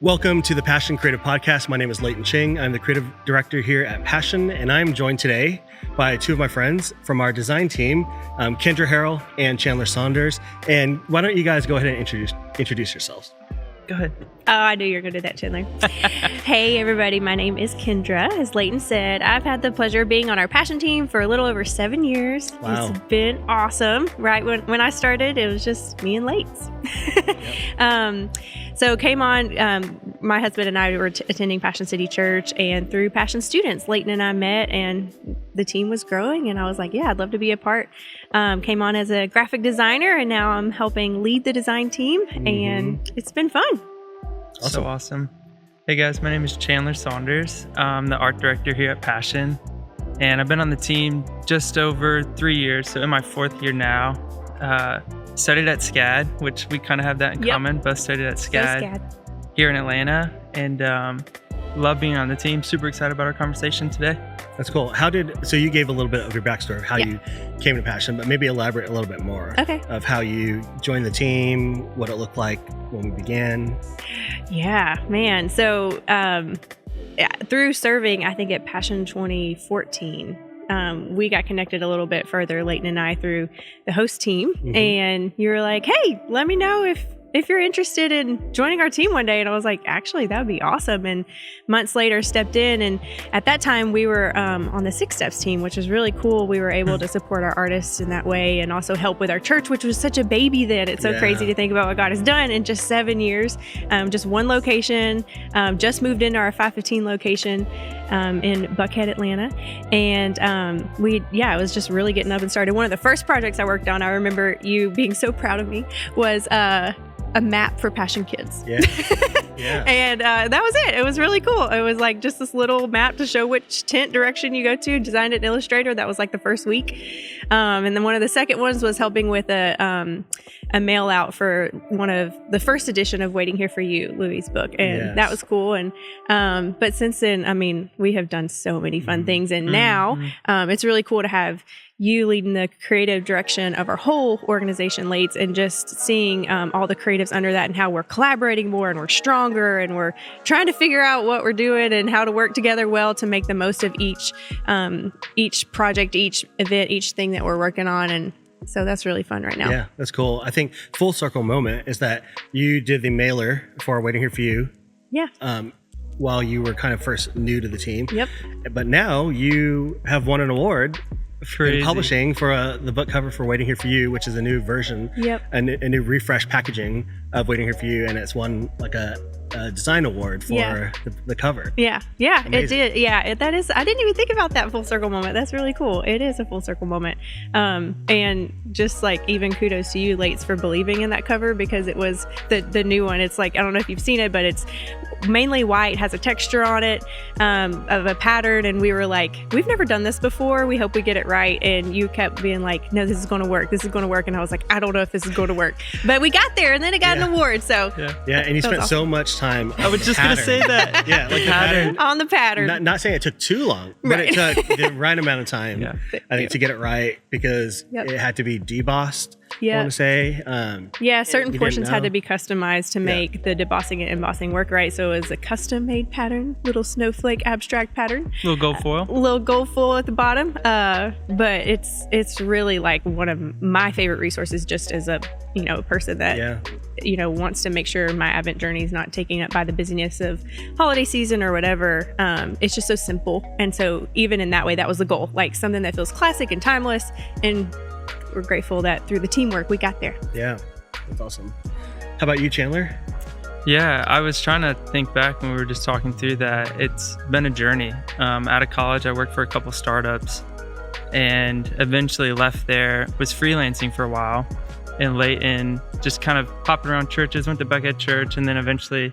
Welcome to the Passion Creative Podcast. My name is Leighton Ching. I'm the creative director here at Passion, and I'm joined today by two of my friends from our design team, Kendra, Harrell, and Chandler, Saunders. And why don't you guys go ahead and introduce yourselves? Go ahead. Oh, I knew you were going to do that, Chandler. Hey, everybody. My name is Kendra. As Leighton said, I've had the pleasure of being on our Passion team for a little over 7 years. Wow. It's been awesome. Right when I started, it was just me and Leights. Yep. So came on, my husband and I were attending Passion City Church, and through Passion students, Leighton and I met, and the team was growing, and I was like, yeah, I'd love to be a part. Came on as a graphic designer, and now I'm helping lead the design team, and it's been fun. Awesome. So awesome. Hey guys, my name is Chandler Saunders. I'm the art director here at Passion, and I've been on the team just over 3 years, so in my 4th year now. Studied at SCAD, which we kind of have that in common. Both studied at SCAD here in Atlanta, and love being on the team. Super excited about our conversation today. That's cool. So you gave a little bit of your backstory of how you came to Passion, but maybe elaborate a little bit more of how you joined the team, what it looked like when we began. Yeah, man. So through serving, I think at Passion 2014, we got connected a little bit further, Leighton and I, through the host team. And you were like, hey, let me know if you're interested in joining our team one day. And I was like, actually, that would be awesome. And months later stepped in. And at that time we were on the Six Steps team, which was really cool. We were able to support our artists in that way and also help with our church, which was such a baby then. It's so crazy to think about what God has done in just 7 years. Just one location, just moved into our 515 location in Buckhead, Atlanta. And it was just really getting up and started. One of the first projects I worked on, I remember you being so proud of me, was a map for Passion Kids. Yeah. And that was it. It was really cool. It was like just this little map to show which tent direction you go to. Designed it in Illustrator. That was like the first week. And then one of the second ones was helping with a mail out for one of the first edition of Waiting Here for You, Louis' book. And that was cool. And but since then, I mean, we have done so many fun things. And now it's really cool to have you leading the creative direction of our whole organization, Leights, and just seeing all the creatives under that and how we're collaborating more and we're stronger and we're trying to figure out what we're doing and how to work together well to make the most of each project, each event, each thing that we're working on. And so that's really fun right now. Yeah, that's cool. I think full circle moment is that you did the mailer for Waiting Here for You. Yeah. While you were kind of first new to the team. Yep. But now you have won an award Crazy. in publishing for the book cover for Waiting Here for You, which is a new version, a new refresh packaging of Waiting Here for You, and it's won like a design award for the cover. Yeah, amazing. It did. Yeah, that is. I didn't even think about that full circle moment. That's really cool. It is a full circle moment, and just like even kudos to you, Leights, for believing in that cover, because it was the new one. It's like, I don't know if you've seen it, but it's mainly white, has a texture on it of a pattern, and we were like, we've never done this before. We hope we get it right. And you kept being like, no, this is going to work. This is going to work. And I was like, I don't know if this is going to work, but we got there, and then it got an award. So and you spent so much time. I was just going to say that. Yeah, like the pattern. On the pattern. Not saying it took too long, but it took the right amount of time, I think, to get it right, because it had to be debossed. I want to say. Certain portions had to be customized to make the debossing and embossing work right. So it was a custom-made pattern, little snowflake abstract pattern. Little gold foil. Little gold foil at the bottom. But it's really like one of my favorite resources, just as a person that wants to make sure my Advent journey is not taken up by the busyness of holiday season or whatever. It's just so simple, and so even in that way, that was the goal. Like something that feels classic and timeless, and we're grateful that through the teamwork we got there. Yeah, that's awesome. How about you, Chandler? Yeah, I was trying to think back when we were just talking through that. It's been a journey. Out of college, I worked for a couple startups and eventually left there, was freelancing for a while in Leighton, just kind of popping around churches, went to Buckhead Church, and then eventually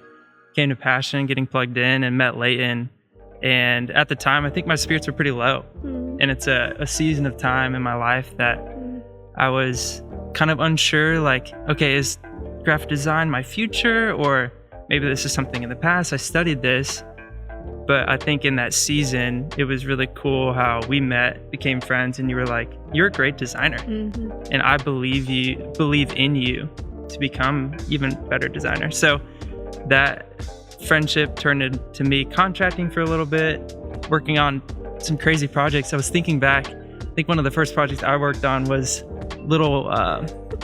came to Passion, getting plugged in, and met Leighton. And at the time, I think my spirits were pretty low. And it's a season of time in my life that I was kind of unsure, like, okay, is graphic design my future? Or maybe this is something in the past. I studied this. But I think in that season, it was really cool how we met, became friends, and you were like, you're a great designer. And I believe in you to become even better designer. So that friendship turned into me contracting for a little bit, working on some crazy projects. I was thinking back, I think one of the first projects I worked on was little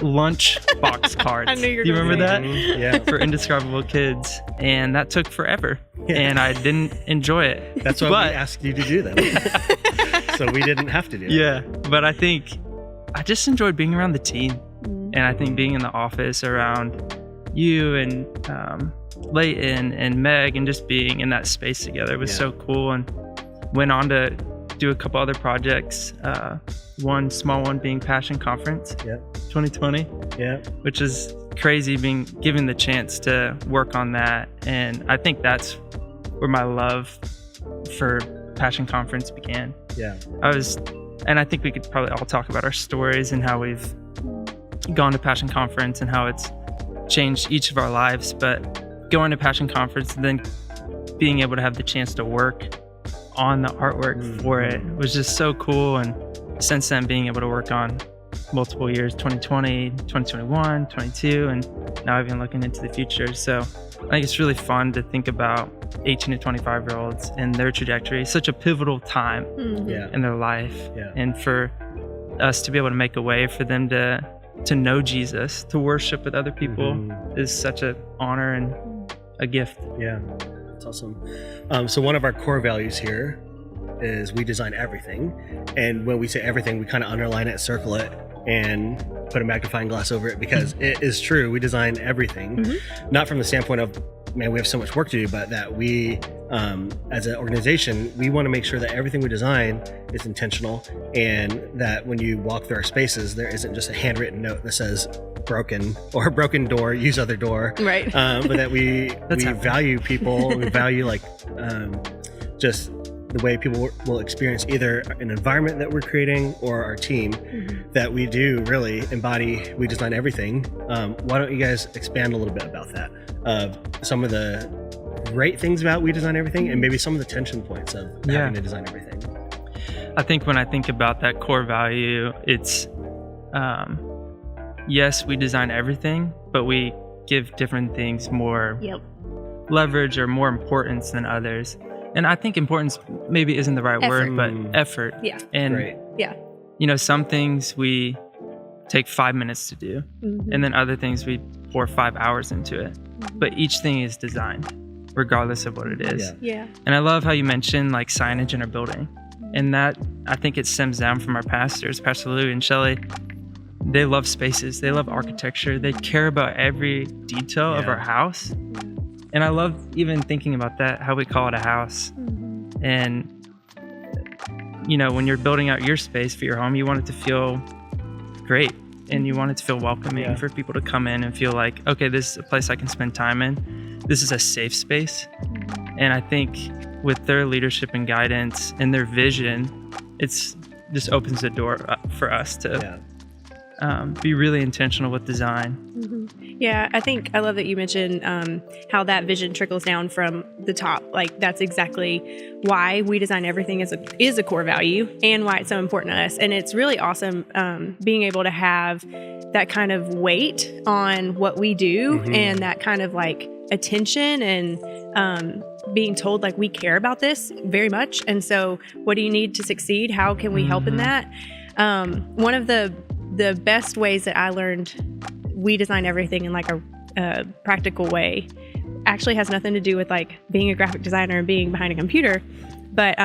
lunch box cards. I knew you were Do you gonna remember say that? Yeah. For indescribable kids. And that took forever. Yeah. And I didn't enjoy it. That's why But- we asked you to do them. So we didn't have to do it. Yeah. But I think I just enjoyed being around the team. And I think being in the office around you and Leighton and Meg and just being in that space together was so cool. And went on to do a couple other projects. One small one being Passion Conference 2020, which is crazy, being given the chance to work on that. And I think that's where my love for Passion Conference began. And I think we could probably all talk about our stories and how we've gone to Passion Conference and how it's changed each of our lives. But going to Passion Conference and then being able to have the chance to work on the artwork for it was just so cool. And since then, being able to work on multiple years, 2020, 2021, 22, and now even looking into the future. So I think it's really fun to think about 18 to 25-year-olds and their trajectory. Such a pivotal time in their life. And for us to be able to make a way for them to know Jesus, to worship with other people is such an honor and a gift. Yeah, that's awesome. So one of our core values here is we design everything. And when we say everything, we kind of underline it, circle it, and put a magnifying glass over it, because it is true. We design everything, not from the standpoint of, man, we have so much work to do, but that we, as an organization, we want to make sure that everything we design is intentional, and that when you walk through our spaces, there isn't just a handwritten note that says broken or broken door, use other door. Right. But that we value people, we value just the way people will experience either an environment that we're creating or our team, that we do really embody, we design everything. Why don't you guys expand a little bit about that? Some of the great things about we design everything, and maybe some of the tension points of having to design everything. I think when I think about that core value, it's, yes, we design everything, but we give different things more leverage or more importance than others. And I think importance maybe isn't the right word, but effort. Yeah. And, you know, some things we take 5 minutes to do, and then other things we pour 5 hours into it. But each thing is designed, regardless of what it is. And I love how you mentioned like signage in our building. And that, I think it stems down from our pastors, Pastor Lou and Shelley. They love spaces. They love architecture. They care about every detail of our house. And I love even thinking about that, how we call it a house. And, you know, when you're building out your space for your home, you want it to feel great. And you want it to feel welcoming for people to come in and feel like, okay, this is a place I can spend time in. This is a safe space. And I think with their leadership and guidance and their vision, it's just opens the door up for us to be really intentional with design. Yeah, I think I love that you mentioned how that vision trickles down from the top. Like, that's exactly why we design everything is a core value, and why it's so important to us. And it's really awesome being able to have that kind of weight on what we do, and that kind of like attention, and being told like we care about this very much. And so what do you need to succeed? How can we help in that? One of the best ways that I learned we design everything in like a practical way actually has nothing to do with like being a graphic designer and being behind a computer. But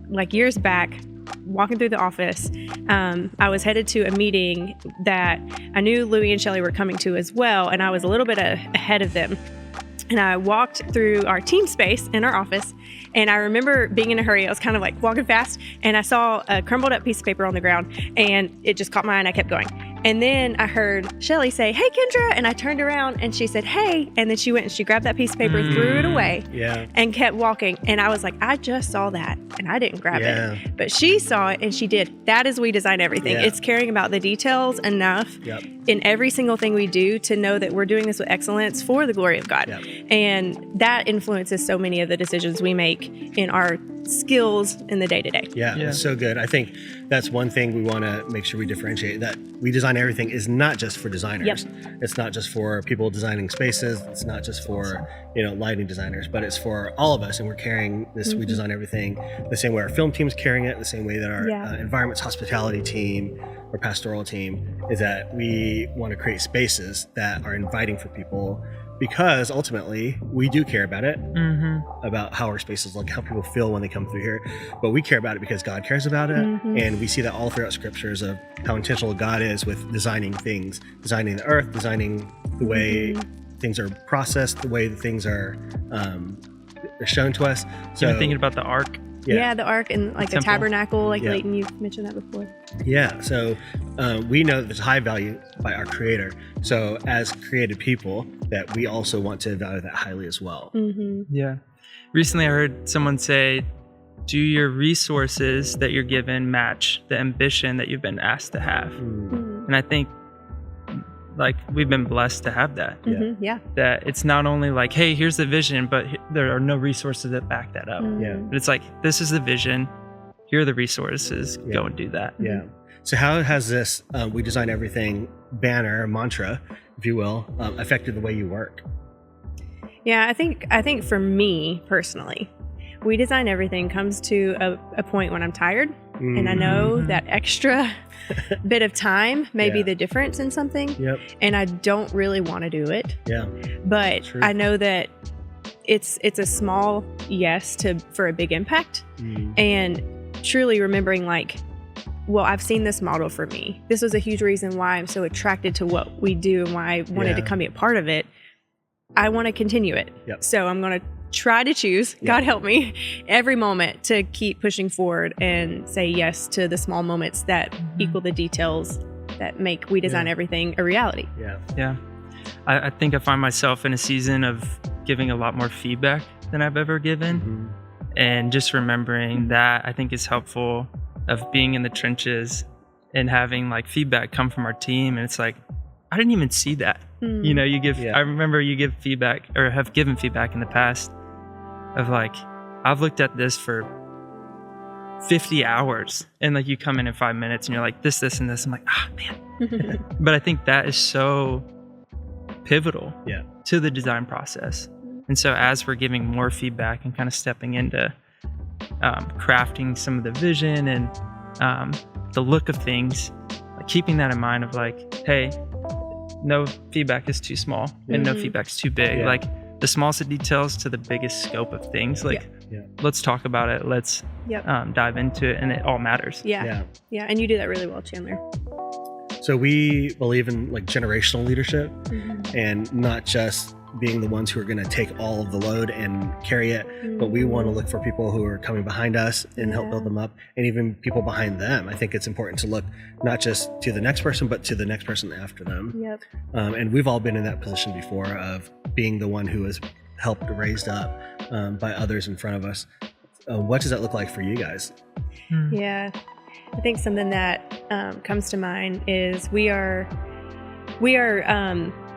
like years back, walking through the office, I was headed to a meeting that I knew Louie and Shelley were coming to as well, and I was a little bit ahead of them. And I walked through our team space in our office, and I remember being in a hurry. I was kind of like walking fast, and I saw a crumbled up piece of paper on the ground, and it just caught my eye, and I kept going. And then I heard Shelley say, "Hey, Kendra," and I turned around, and she said, "Hey," and then she went and she grabbed that piece of paper, threw it away, and kept walking. And I was like, I just saw that, and I didn't grab Yeah. it. But she saw it and she did. That is We Design Everything. Yeah. It's caring about the details enough Yep. in every single thing we do to know that we're doing this with excellence for the glory of God. Yep. And that influences so many of the decisions we make in our skills in the day-to-day. Yeah, Yeah. it's so good. I think that's one thing we want to make sure we differentiate, that We Design Everything is not just for designers. Yep. It's not just for people designing spaces. It's not just for, lighting designers, but it's for all of us. And we're carrying this We Design Everything the same way our film team's carrying it, the same way that our Yeah. environments hospitality team or pastoral team, is that we want to create spaces that are inviting for people, because ultimately we do care about it, about how our spaces look, how people feel when they come through here. But we care about it because God cares about it. And we see that all throughout scriptures of how intentional God is with designing things, designing the earth, designing the way things are processed, the way that things are shown to us. So Even thinking about the ark. Yeah, the ark and like the temple. tabernacle, like Yeah. Leighton, you've mentioned that before. Yeah, so we know that there's high value by our Creator. So as created people, that we also want to value that highly as well. Yeah. Recently, I heard someone say, do your resources that you're given match the ambition that you've been asked to have? And I think we've been blessed to have that. Yeah. That it's not only like, hey, here's the vision, but there are no resources that back that up. Yeah. But it's like, this is the vision. Here are the resources. Go and do that. Yeah. So how has this We Design Everything banner, mantra, if you will, affected the way you work? Yeah, I think for me personally, We Design Everything comes to a point when I'm tired, and I know that extra bit of time may be the difference in something. Yep. And I don't really want to do it. Yeah. But True. I know that it's a small yes for a big impact, and truly remembering well, I've seen this model for me. This was a huge reason why I'm so attracted to what we do and why I wanted to come be a part of it. I want to continue it. Yep. So I'm going to try to choose, God help me, every moment to keep pushing forward and say yes to the small moments that equal the details that make We Design Everything a reality. Yeah. Yeah. I think I find myself in a season of giving a lot more feedback than I've ever given. And just remembering that, I think is helpful, of being in the trenches and having feedback come from our team. And it's like, I didn't even see that. You give, I remember you give feedback, or have given feedback in the past of I've looked at this for 50 hours and you come in 5 minutes and you're like, this, and this. I'm like, man. But I think that is so pivotal to the design process. And so as we're giving more feedback and kind of stepping into crafting some of the vision and the look of things, keeping that in mind of hey, no feedback is too small and no feedback is too big. The smallest of details to the biggest scope of things. Let's talk about it. Let's dive into it, and it all matters. Yeah. And you do that really well, Chandler. So we believe in generational leadership, and not just being the ones who are going to take all of the load and carry it, but we want to look for people who are coming behind us and help build them up, and even people behind them. I think it's important to look not just to the next person, but to the next person after them. Yep. And we've all been in that position before of being the one who is helped raised up by others in front of us. What does that look like for you guys? Yeah. I think something that comes to mind is we are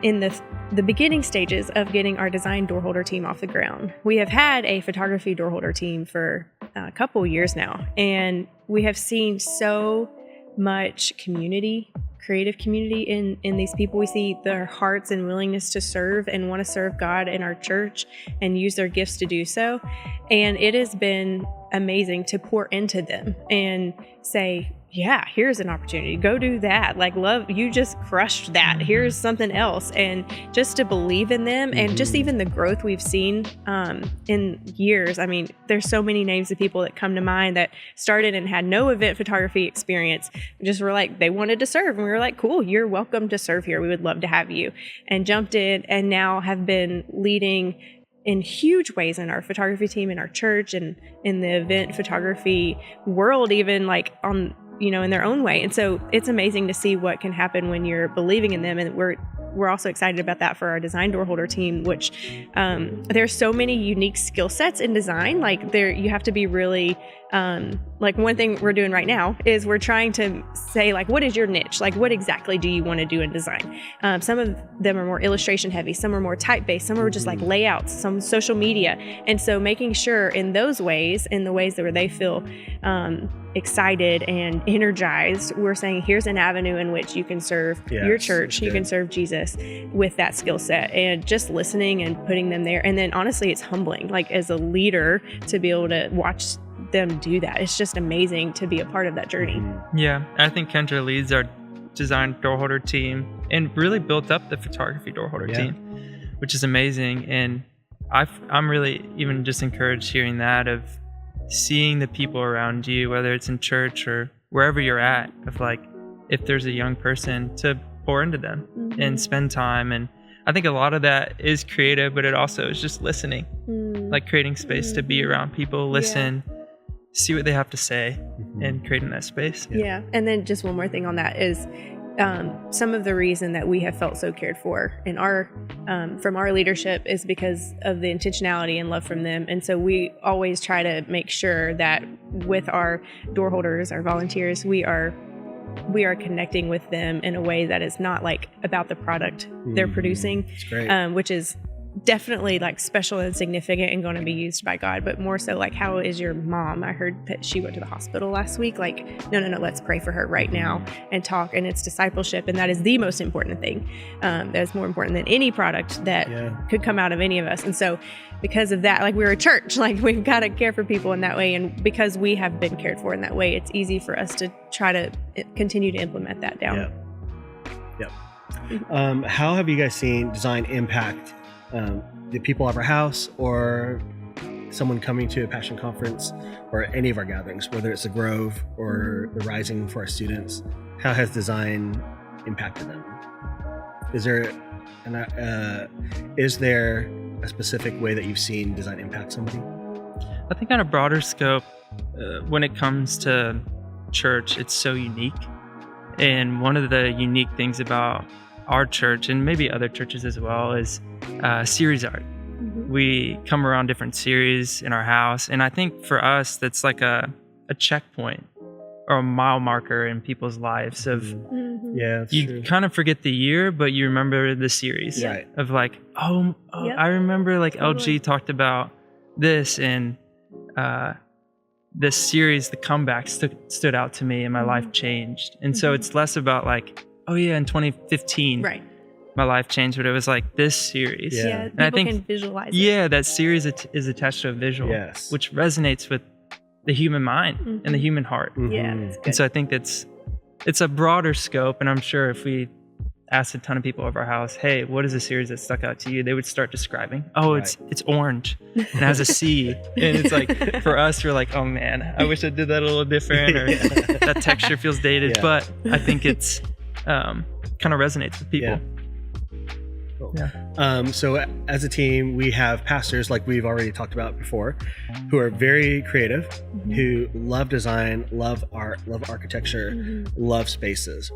in the beginning stages of getting our design door holder team off the ground. We have had a photography door holder team for a couple years now, and we have seen so much creative community in these people. We see their hearts and willingness to serve and want to serve God in our church and use their gifts to do so. And it has been amazing to pour into them and say, yeah, here's an opportunity. Go do that. Love, you just crushed that. Here's something else. And just to believe in them, and just even the growth we've seen in years. I mean, there's so many names of people that come to mind that started and had no event photography experience. Just were they wanted to serve. And we were like, cool, you're welcome to serve here. We would love to have you. And jumped in and now have been leading in huge ways in our photography team, in our church, and in the event photography world, even on in their own way. And so it's amazing to see what can happen when you're believing in them. And we're we're also excited about that for our design door holder team, which there's so many unique skill sets in design. Like you have to be really, like one thing we're doing right now is we're trying to say like, what is your niche? Like what exactly do you want to do in design? Some of them are more illustration heavy, some are more type-based, some are just like layouts, some social media. And so making sure in those ways, in the ways where they feel excited and energized, we're saying here's an avenue in which you can serve your church, you can serve Jesus with that skill set, and just listening and putting them there. And then honestly, it's humbling, like as a leader, to be able to watch them do that. It's just amazing to be a part of that journey. Yeah, I think Kendra leads our design door holder team and really built up the photography door holder team, which is amazing. And I'm really even just encouraged hearing that, of seeing the people around you, whether it's in church or wherever you're at, of like, if there's a young person, to pour into them and spend time. And I think a lot of that is creative, but it also is just listening, like creating space to be around people, listen, see what they have to say, and creating that space. Yeah. And then just one more thing on that is some of the reason that we have felt so cared for in our from our leadership is because of the intentionality and love from them. And so we always try to make sure that with our door holders, our volunteers, we are connecting with them in a way that is not like about the product they're producing, which is definitely like special and significant and going to be used by God, but more so like, how is your mom? I heard that she went to the hospital last week. Like, no, let's pray for her right now and talk. And it's discipleship. And that is the most important thing. That's more important than any product that could come out of any of us. And so because of that, like we're a church, like we've got to care for people in that way. And because we have been cared for in that way, it's easy for us to try to continue to implement that down. How have you guys seen design impact the people of our house, or someone coming to a Passion conference, or any of our gatherings, whether it's the Grove or the Rising for our students? How has design impacted them? Is there a specific way that you've seen design impact somebody? I think on a broader scope, when it comes to church, it's so unique. And one of the unique things about our church, and maybe other churches as well, is series art. We come around different series in our house, and I think for us that's like a checkpoint or a mile marker in people's lives of you kind of forget the year, but you remember the series of like, I remember like LG talked about this, and this series, the comeback stood out to me, and my life changed. And so it's less about like, in 2015, my life changed, but it was like this series. And people, I think, can visualize it. Yeah, that series is attached to a visual, which resonates with the human mind and the human heart. And so I think it's a broader scope, and I'm sure if we asked a ton of people of our house, hey, what is a series that stuck out to you? They would start describing, it's orange and it has a C. And it's like, for us, we're like, oh man, I wish I did that a little different, or that texture feels dated. But I think it's kind of resonates with people. So as a team, we have pastors, like we've already talked about before, who are very creative, who love design, love art, love architecture, love spaces.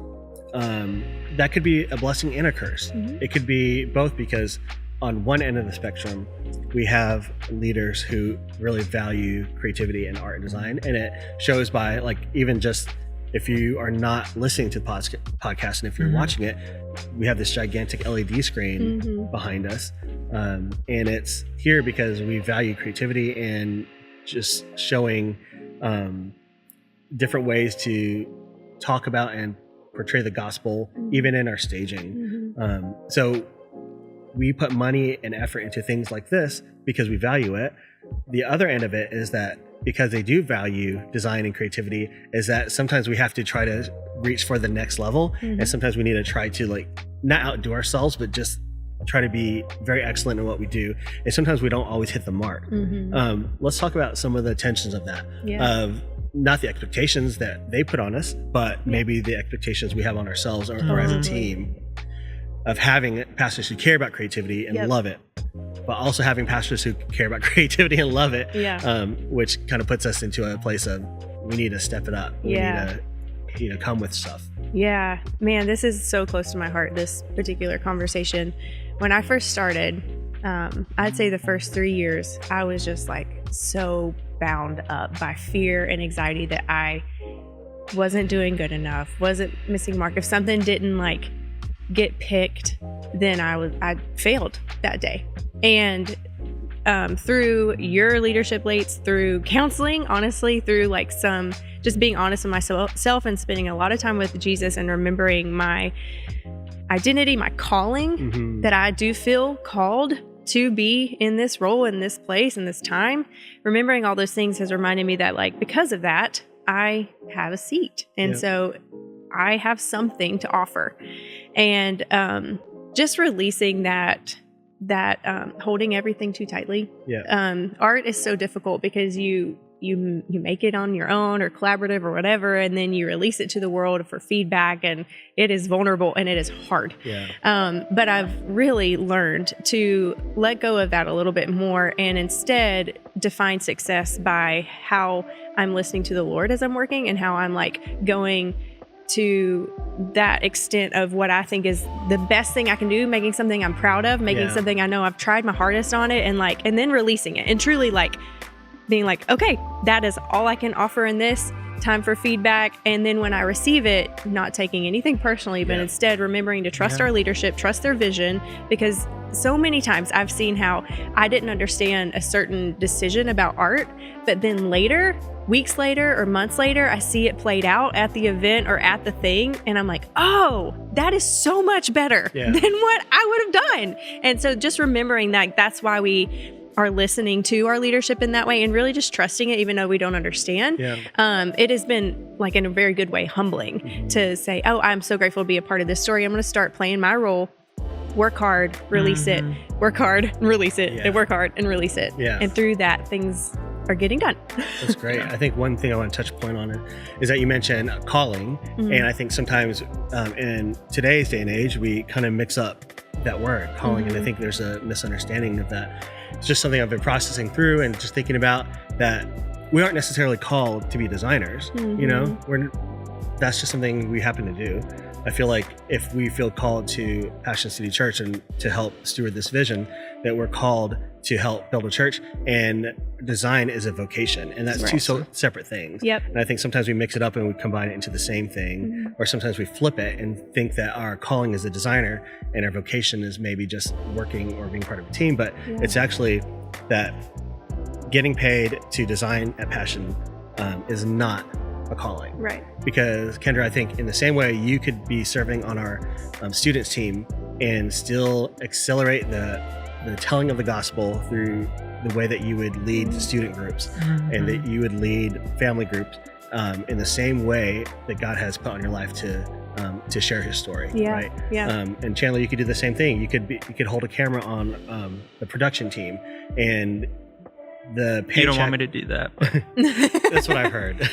That could be a blessing and a curse. It could be both, because on one end of the spectrum, we have leaders who really value creativity and art and design, and it shows by, like, even just if you are not listening to the podcast and if you're watching it, we have this gigantic LED screen behind us, and it's here because we value creativity and just showing different ways to talk about and portray the gospel, even in our staging. So we put money and effort into things like this because we value it. The other end of it is that because they do value design and creativity, is that sometimes we have to try to reach for the next level, and sometimes we need to try to, like, not outdo ourselves, but just try to be very excellent in what we do, and sometimes we don't always hit the mark. Let's talk about some of the tensions of that, of not the expectations that they put on us, but maybe the expectations we have on ourselves, or as a team, of having pastors who care about creativity and love it, but also having pastors who care about creativity and love it, which kind of puts us into a place of, we need to step it up. We need to, come with stuff. Yeah, man, this is so close to my heart, this particular conversation. When I first started, I'd say the first 3 years, I was just like so bound up by fear and anxiety that I wasn't doing good enough, wasn't missing mark. If something didn't like get picked, then I failed that day. And through your leadership, Leighton, through counseling, honestly, through like some just being honest with myself and spending a lot of time with Jesus and remembering my identity, my calling, that I do feel called to be in this role, in this place, in this time. Remembering all those things has reminded me that like, because of that, I have a seat. And so I have something to offer. And just releasing that holding everything too tightly. Art is so difficult because you make it on your own or collaborative or whatever, and then you release it to the world for feedback, and it is vulnerable and it is hard. But I've really learned to let go of that a little bit more and instead define success by how I'm listening to the Lord as I'm working and how I'm like going to that extent of what I think is the best thing I can do, making something I'm proud of, making something I know I've tried my hardest on it, and then releasing it and truly like being like, okay, that is all I can offer in this, time for feedback. And then when I receive it, not taking anything personally, but instead remembering to trust our leadership, trust their vision, because so many times I've seen how I didn't understand a certain decision about art, but then later, weeks later or months later, I see it played out at the event or at the thing. And I'm like, oh, that is so much better than what I would have done. And so just remembering that, that's why we are listening to our leadership in that way and really just trusting it, even though we don't understand. It has been like in a very good way, humbling to say, oh, I'm so grateful to be a part of this story. I'm going to start playing my role, work hard, release it, work hard, and release it, and work hard and release it. And through that, things are getting done. That's great. I think one thing I want to touch point on it is that you mentioned calling. And I think sometimes in today's day and age, we kind of mix up that word, calling. And I think there's a misunderstanding of that. It's just something I've been processing through and just thinking about, that we aren't necessarily called to be designers. You know, that's just something we happen to do. I feel like if we feel called to Passion City Church and to help steward this vision, that we're called to help build a church, and design is a vocation, and that's two separate things. And I think sometimes we mix it up and we combine it into the same thing, or sometimes we flip it and think that our calling is a designer and our vocation is maybe just working or being part of a team, but it's actually that getting paid to design at Passion is not a calling. Because Kendra, I think in the same way you could be serving on our students team and still accelerate the telling of the gospel through the way that you would lead student groups and that you would lead family groups in the same way that God has put on your life to share his story. Right. And Chandler, you could do the same thing. You could hold a camera on the production team, and the paycheck. You don't want me to do that. That's what I've heard.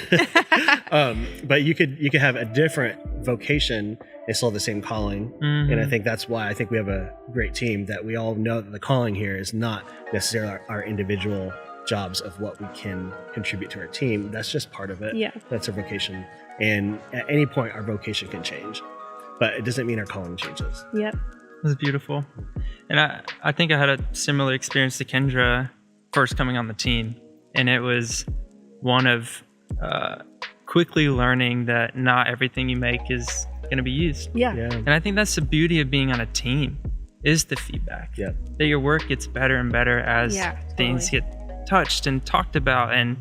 But you could have a different vocation and still have the same calling. And I think that's why I think we have a great team, that we all know that the calling here is not necessarily our individual jobs of what we can contribute to our team. That's just part of it. That's our vocation. And at any point, our vocation can change, but it doesn't mean our calling changes. That's beautiful. And I think I had a similar experience to Kendra first coming on the team. And it was one of quickly learning that not everything you make is going to be used. And I think that's the beauty of being on a team, is the feedback. That your work gets better and better as things get touched and talked about, and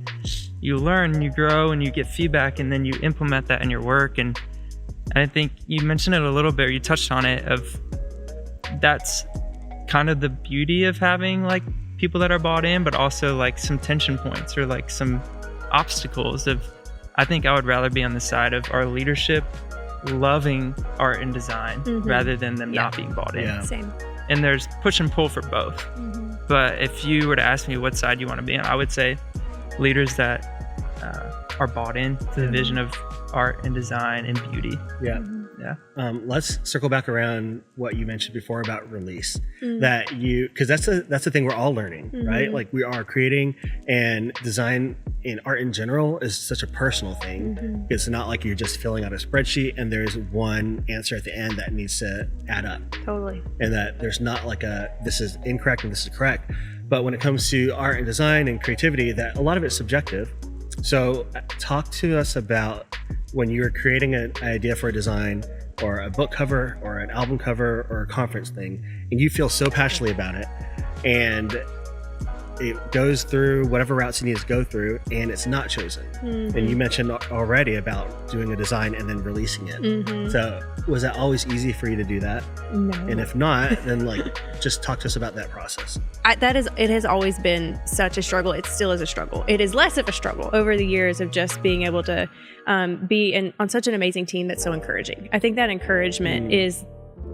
you learn, you grow, and you get feedback, and then you implement that in your work. And I think you mentioned it a little bit, or you touched on it, of that's kind of the beauty of having like people that are bought in, but also like some tension points or like some obstacles of, I think I would rather be on the side of our leadership loving art and design rather than them not being bought in. Same. And there's push and pull for both. But if you were to ask me what side you want to be on, I would say leaders that are bought in to the vision of art and design and beauty. Let's circle back around what you mentioned before about release. That you, because that's the thing we're all learning, right? Like we are creating, and design in art in general is such a personal thing. It's not like you're just filling out a spreadsheet and there's one answer at the end that needs to add up. Totally. And that there's not like this is incorrect and this is correct. But when it comes to art and design and creativity, that a lot of it's subjective. So talk to us about when you were creating an idea for a design or a book cover or an album cover or a conference thing, and you feel so passionately about it, and it goes through whatever routes it needs to go through, and it's not chosen. And you mentioned already about doing a design and then releasing it. So was that always easy for you to do that? No. And if not, then just talk to us about that process. It has always been such a struggle. It still is a struggle. It is less of a struggle over the years of just being able to be on such an amazing team that's so encouraging. I think that encouragement is,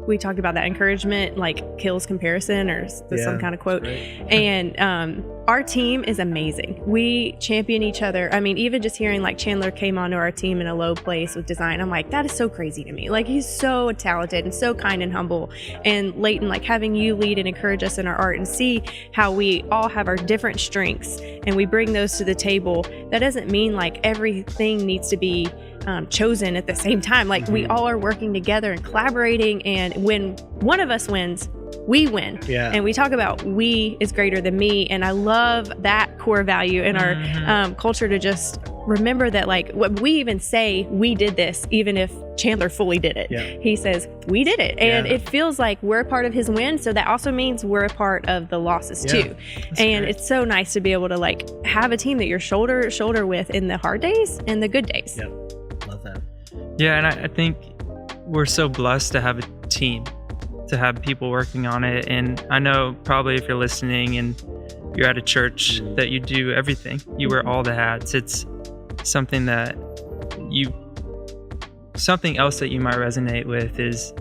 we talked about that encouragement kills comparison or some kind of quote. Right. And our team is amazing. We champion each other. I mean, even just hearing Chandler came onto our team in a low place with design, I'm like, that is so crazy to me. He's so talented and so kind and humble. And Leighton, having you lead and encourage us in our art and see how we all have our different strengths and we bring those to the table. That doesn't mean everything needs to be chosen at the same time. We all are working together and collaborating, and when one of us wins, we win. Yeah. And we talk about we is greater than me, and I love that core value in our culture, to just remember that what we even say, we did this, even if Chandler fully did it. Yeah. He says we did it, and it feels like we're a part of his win, so that also means we're a part of the losses too. And great. it's so nice to be able to have a team that you're shoulder to shoulder with in the hard days and the good days. Yep. Love that. Yeah, and I think we're so blessed to have a team, to have people working on it. And I know probably if you're listening and you're at a church that you do everything, you wear all the hats. It's something that something else that you might resonate with is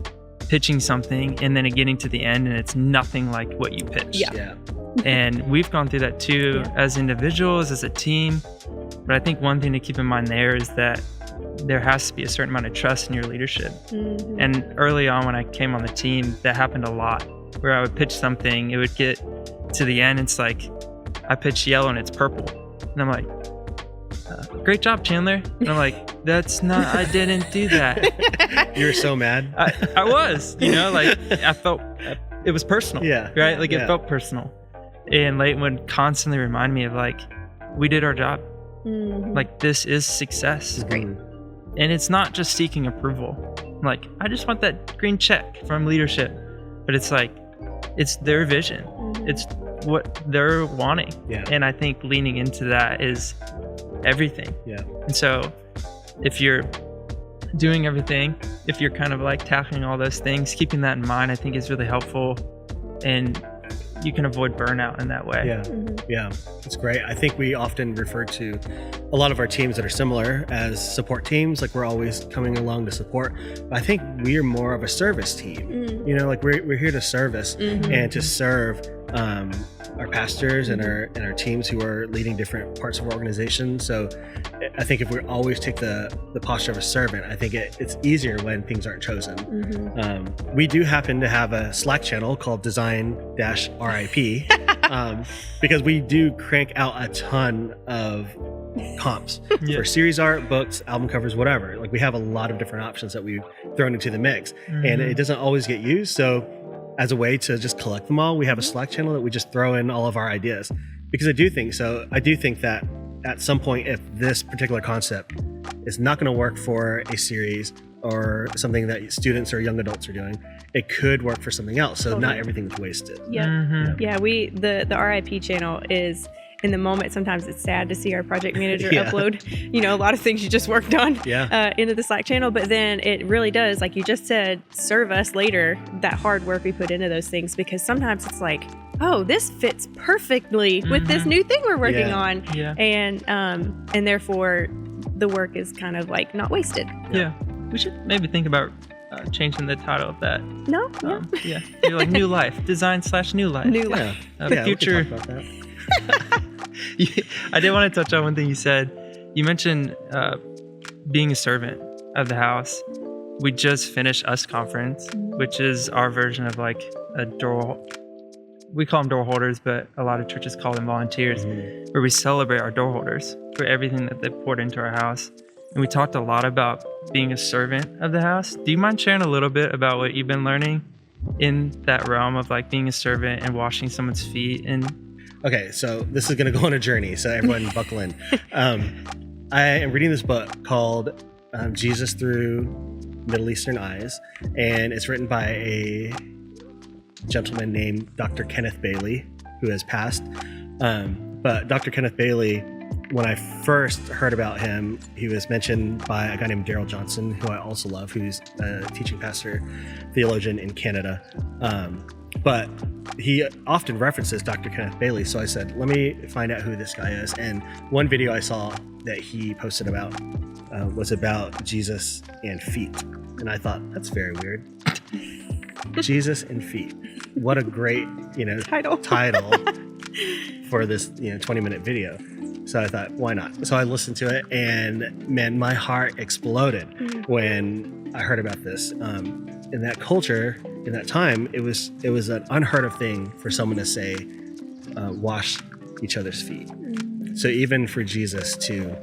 pitching something and then getting to the end and it's nothing like what you pitched. Yeah. And we've gone through that too, as individuals, as a team. But I think one thing to keep in mind there is that there has to be a certain amount of trust in your leadership. And early on when I came on the team, that happened a lot, where I would pitch something, it would get to the end, it's I pitched yellow and it's purple. And I'm like, great job, Chandler. And I'm like, that's not, I didn't do that. You were so mad. I was, I felt, it was personal. Yeah. Right? It felt personal. And Leighton would constantly remind me of we did our job. This is success. Great. And it's not just seeking approval. I just want that green check from leadership. But it's it's their vision. It's what they're wanting. Yeah. And I think leaning into that is everything. Yeah. And so if you're doing everything, if you're kind of tackling all those things, keeping that in mind, I think is really helpful. And you can avoid burnout in that way. Yeah, it's great. I think we often refer to a lot of our teams that are similar as support teams. We're always coming along to support. But I think we are more of a service team. We're here to service and to serve our pastors and our teams who are leading different parts of our organization. So I think if we always take the posture of a servant, I think it's easier when things aren't chosen. We do happen to have a Slack channel called Design-RIP because we do crank out a ton of comps for series art, books, album covers, whatever. We have a lot of different options that we've thrown into the mix, and it doesn't always get used. So as a way to just collect them all, we have a Slack channel that we just throw in all of our ideas, because I do think that at some point, if this particular concept is not going to work for a series or something that students or young adults are doing, it could work for something else. So not everything is wasted. Yeah. The RIP channel is, in the moment, sometimes it's sad to see our project manager upload, a lot of things you just worked on into the Slack channel. But then it really does, like you just said, serve us later, that hard work we put into those things, because sometimes it's oh, this fits perfectly with this new thing we're working on. Yeah. And therefore the work is kind of not wasted. Yeah. We should maybe think about changing the title of that. No? You're New Life. Design/New Life. New Life. Future. We can talk about that. I did want to touch on one thing you said. You mentioned being a servant of the house. We just finished US Conference, which is our version of a we call them door holders, but a lot of churches call them volunteers, where we celebrate our door holders for everything that they poured into our house. And we talked a lot about being a servant of the house. Do you mind sharing a little bit about what you've been learning in that realm of like being a servant and washing someone's feet? And Okay, so this is going to go on a journey, so everyone buckle in. I am reading this book called Jesus Through Middle Eastern Eyes, and it's written by a gentleman named Dr. Kenneth Bailey, who has passed. But Dr. Kenneth Bailey, when I first heard about him, he was mentioned by a guy named Daryl Johnson, who I also love, who's a teaching pastor, theologian in Canada. But he often references Dr. Kenneth Bailey. So I said, let me find out who this guy is. And one video I saw that he posted about was about Jesus and feet. And I thought, that's very weird. Jesus and feet. What a great, title for this, 20-minute video. So I thought, why not? So I listened to it, and man, my heart exploded when I heard about this. In that culture, in that time, it was an unheard of thing for someone to say, wash each other's feet. So even for Jesus to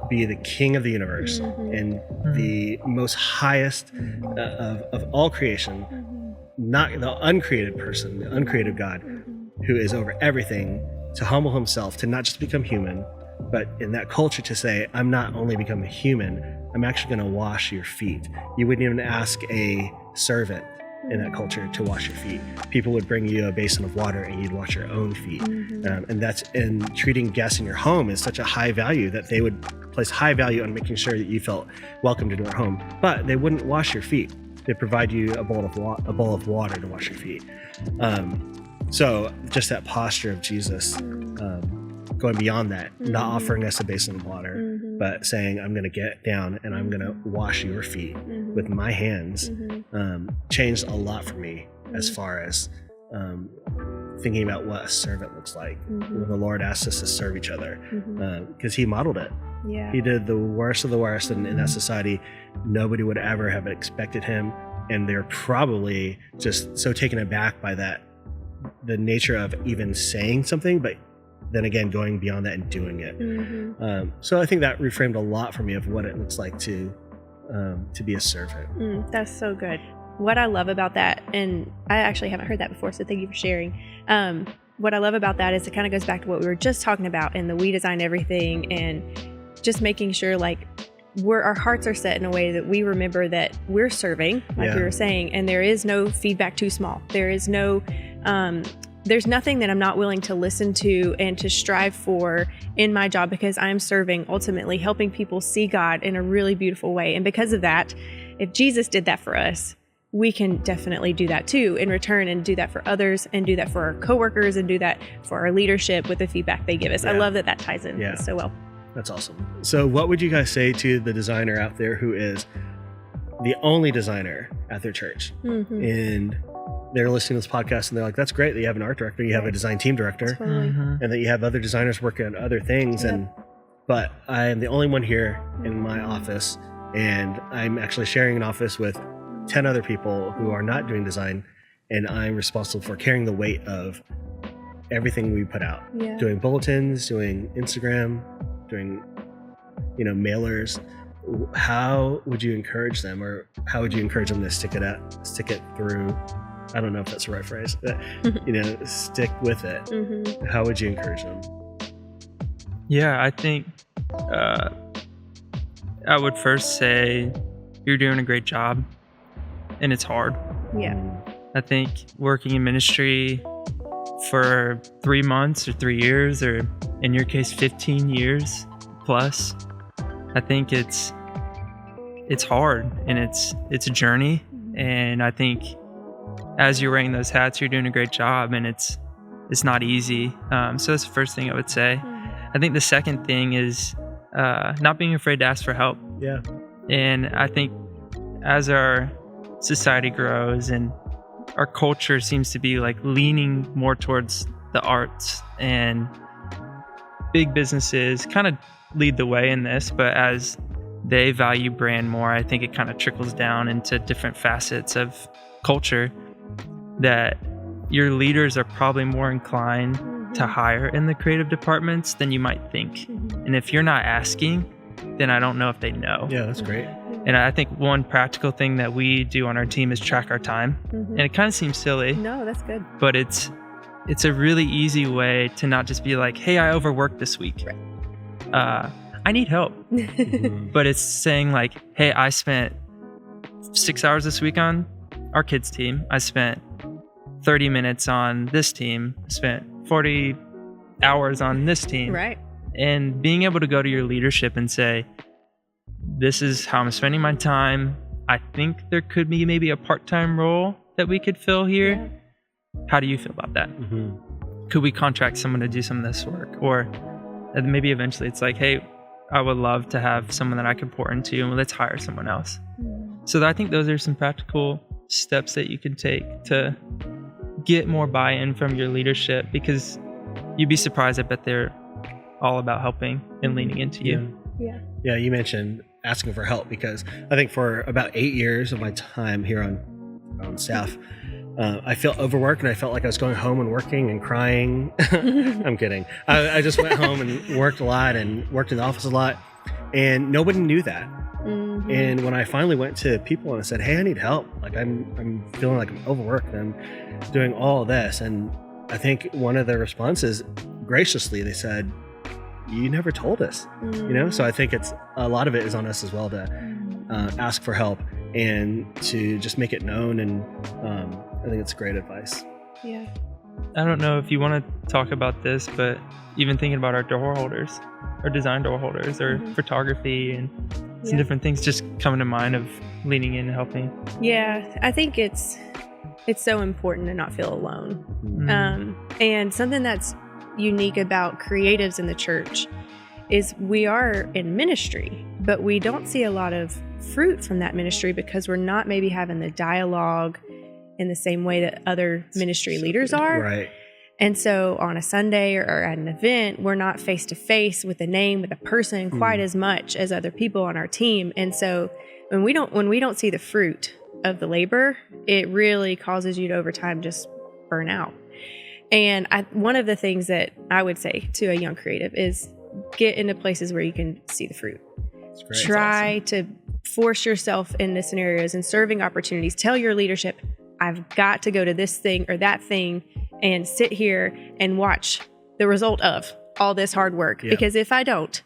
be the King of the universe and the most highest of all creation, not the uncreated person, the uncreated God, who is over everything, to humble himself, to not just become human, but in that culture to say, I'm not only becoming human, I'm actually going to wash your feet. You wouldn't even ask a servant in that culture to wash your feet. People would bring you a basin of water and you'd wash your own feet. And treating guests in your home is such a high value that they would place high value on making sure that you felt welcomed into their home. But they wouldn't wash your feet. They'd provide you a bowl of water to wash your feet. So just that posture of Jesus, going beyond that, not offering us a basin of water, but saying, I'm going to get down and I'm going to wash your feet with my hands, changed a lot for me as far as thinking about what a servant looks like when the Lord asks us to serve each other, because he modeled it. Yeah. He did the worst of the worst, and in that society, nobody would ever have expected him, and they're probably just so taken aback by that, the nature of even saying something, but then again going beyond that and doing it. So I think that reframed a lot for me of what it looks like to be a servant. That's so good. What I love about that, and I actually haven't heard that before, so thank you for sharing. What I love about that is it kind of goes back to what we were just talking about in the We Design Everything, and just making sure like our hearts are set in a way that we remember that we're serving, like we were saying, and there is no feedback too small. There is no there's nothing that I'm not willing to listen to and to strive for in my job, because I'm serving, ultimately helping people see God in a really beautiful way. And because of that, if Jesus did that for us, we can definitely do that too in return, and do that for others, and do that for our coworkers, and do that for our leadership with the feedback they give us. I love that ties in so well. That's awesome. So what would you guys say to the designer out there who is the only designer at their church, and they're listening to this podcast and they're like, that's great that you have an art director, you have a design team director, and that you have other designers working on other things, but I am the only one here in my office, and I'm actually sharing an office with 10 other people who are not doing design, and I'm responsible for carrying the weight of everything we put out, doing bulletins, doing Instagram, doing mailers. How would you encourage them, or how would you encourage them to stick it through? I don't know if that's the right phrase, but stick with it. How would you encourage them? Yeah, I think I would first say you're doing a great job, and it's hard. I think working in ministry for 3 months or 3 years, or in your case 15 years plus, I think it's hard, and it's a journey. And I think as you're wearing those hats, you're doing a great job, and it's not easy. So that's the first thing I would say. I think the second thing is not being afraid to ask for help. And I think as our society grows and our culture seems to be like leaning more towards the arts, and big businesses kind of lead the way in this, but as they value brand more, I think it kind of trickles down into different facets of culture, that your leaders are probably more inclined to hire in the creative departments than you might think. And if you're not asking, then I don't know if they know. Yeah, that's great. And I think one practical thing that we do on our team is track our time. And it kind of seems silly. No, that's good. But it's a really easy way to not just be like, hey, I overworked this week. I need help. But it's saying like, hey, I spent 6 hours this week on our kids team. I spent 30 minutes on this team. I spent 40 hours on this team. Right. And being able to go to your leadership and say, this is how I'm spending my time. I think there could be maybe a part-time role that we could fill here. Yeah. How do you feel about that? Could we contract someone to do some of this work? Or maybe eventually it's like, hey, I would love to have someone that I could pour into, and let's hire someone else. So I think those are some practical steps that you can take to get more buy-in from your leadership, because you'd be surprised. I bet they're all about helping and leaning into you. Yeah, you mentioned asking for help, because I think for about 8 years of my time here on staff, I felt overworked, and I felt like I was going home and working and crying. I'm kidding. I just went home and worked a lot and worked in the office a lot, and nobody knew that. And when I finally went to people and I said, hey, I need help. Like I'm feeling like I'm overworked and I'm doing all this. And I think one of the responses, graciously, they said, you never told us, So I think it's a lot of it is on us as well to ask for help and to just make it known. And I think it's great advice. Yeah. I don't know if you want to talk about this, but even thinking about our door holders, our design door holders, or photography and some different things just coming to mind of leaning in and helping. Yeah, I think it's so important to not feel alone. And something that's unique about creatives in the church is we are in ministry, but we don't see a lot of fruit from that ministry because we're not maybe having the dialogue in the same way that other ministry leaders are. Right. And so on a Sunday or at an event, we're not face to face with a name, with a person quite as much as other people on our team. And so when we don't see the fruit of the labor, it really causes you to over time just burn out. And one of the things that I would say to a young creative is get into places where you can see the fruit. That's great. Try to force yourself into scenarios and serving opportunities. Tell your leadership, I've got to go to this thing or that thing and sit here and watch the result of all this hard work. Yeah. Because if I don't,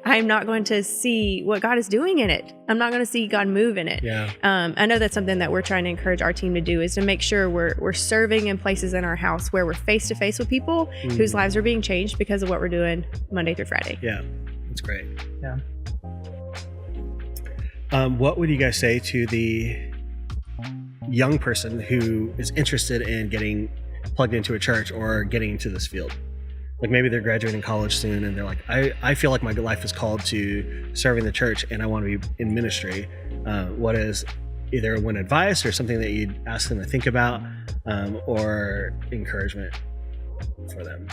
I'm not going to see what God is doing in it. I'm not going to see God move in it. Yeah. I know that's something that we're trying to encourage our team to do, is to make sure we're serving in places in our house where we're face to face with people whose lives are being changed because of what we're doing Monday through Friday. Yeah, that's great. Yeah. What would you guys say to the young person who is interested in getting plugged into a church or getting into this field? Like maybe they're graduating college soon and they're like, I feel like my life is called to serving the church and I want to be in ministry. What is either one advice or something that you'd ask them to think about, or encouragement for them?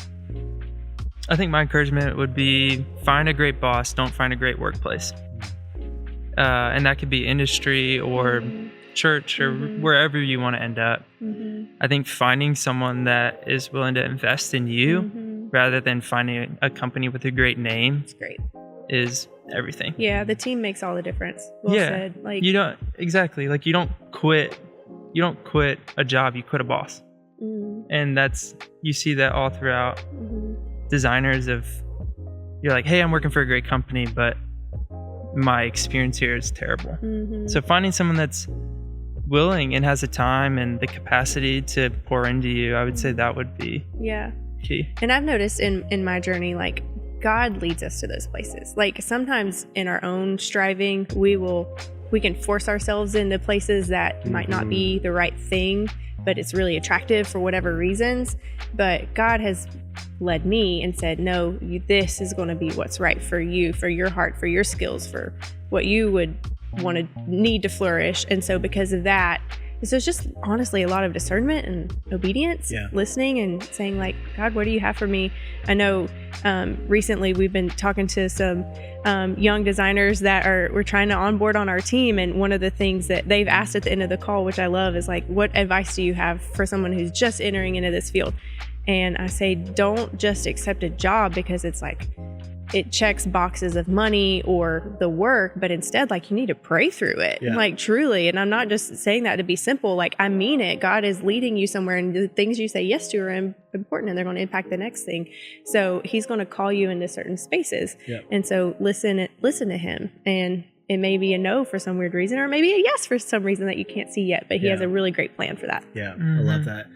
I think my encouragement would be find a great boss, don't find a great workplace. And that could be industry or church or wherever you want to end up. I think finding someone that is willing to invest in you rather than finding a company with a great name is everything. Yeah, the team makes all the difference. Well said. Like you don't you don't quit a job, you quit a boss. And you see that all throughout designers you're like, hey, I'm working for a great company, but my experience here is terrible. So finding someone that's willing and has the time and the capacity to pour into you, I would say that would be key. And I've noticed in my journey, like God leads us to those places. Like sometimes in our own striving, we can force ourselves into places that might not be the right thing, but it's really attractive for whatever reasons. But God has led me and said, no, this is going to be what's right for you, for your heart, for your skills, for what you would want to need to flourish. And so because of that, And so it's just honestly a lot of discernment and obedience, listening and saying like, God, what do you have for me? I know recently we've been talking to some young designers that we're trying to onboard on our team. And one of the things that they've asked at the end of the call, which I love, is like, what advice do you have for someone who's just entering into this field? And I say, don't just accept a job because it's like, it checks boxes of money or the work, but instead, like, you need to pray through it, like truly. And I'm not just saying that to be simple. Like, I mean it. God is leading you somewhere, and the things you say yes to are important, and they're going to impact the next thing. So he's going to call you into certain spaces. And so listen to him. And it may be a no for some weird reason, or maybe a yes for some reason that you can't see yet, but he has a really great plan for that. I love that.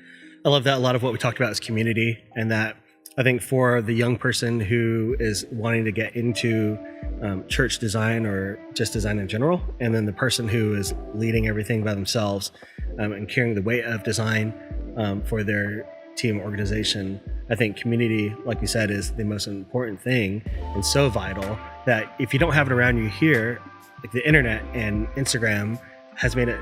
I love that. A lot of what we talked about is community, and that I think for the young person who is wanting to get into church design or just design in general, and then the person who is leading everything by themselves and carrying the weight of design for their team organization, I think community, like you said, is the most important thing and so vital that if you don't have it around you here, like the internet and Instagram has made it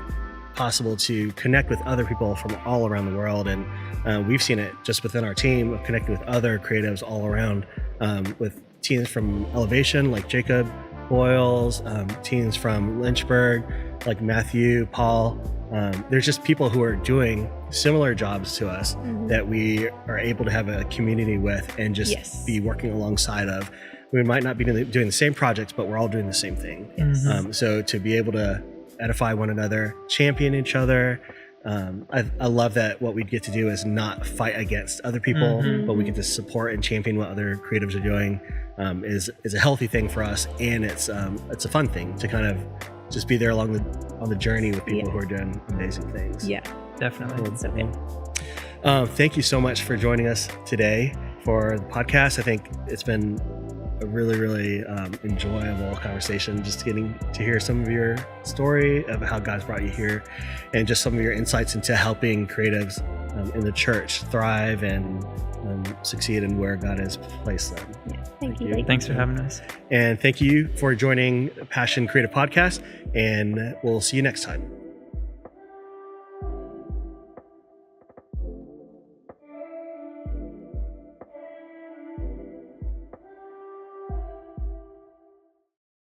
possible to connect with other people from all around the world. And we've seen it just within our team of connecting with other creatives all around, with teams from Elevation, like Jacob Boyles, teams from Lynchburg, like Matthew, Paul. There's just people who are doing similar jobs to us that we are able to have a community with and just be working alongside of. We might not be doing the same projects, but we're all doing the same thing. So to be able to edify one another, champion each other. I love that what we get to do is not fight against other people, but we get to support and champion what other creatives are doing. Is a healthy thing for us, and it's a fun thing to kind of just be there on the journey with people who are doing amazing things. Yeah, definitely. So good. Thank you so much for joining us today for the podcast. I think it's been a really, really enjoyable conversation, just getting to hear some of your story of how God's brought you here, and just some of your insights into helping creatives in the church thrive and succeed in where God has placed them. Thank you. Thanks for having us. And thank you for joining Passion Creative Podcast, and we'll see you next time.